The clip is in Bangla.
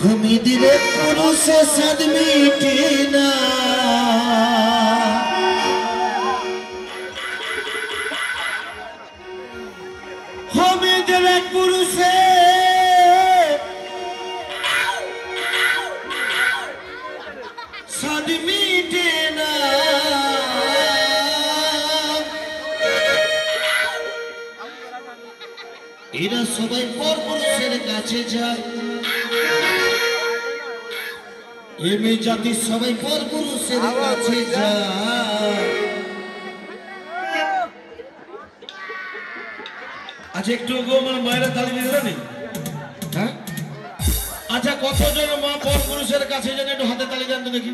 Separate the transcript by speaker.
Speaker 1: আমি দিলে পুরুষে সাদ মিটে না আমি দিলে পুরুষে সাদ মিটে না এরা সবাই পর পুরুষের কাছে যায় এমনি জাতি সবাই পর পুরুষের কাছে যায় আচ্ছা একটু আমার মায়েরা তালি দিয়ে দেবেন হ্যাঁ আচ্ছা কতজন মা পর পুরুষের কাছে যেন একটু হাতে তালি দেন তো দেখি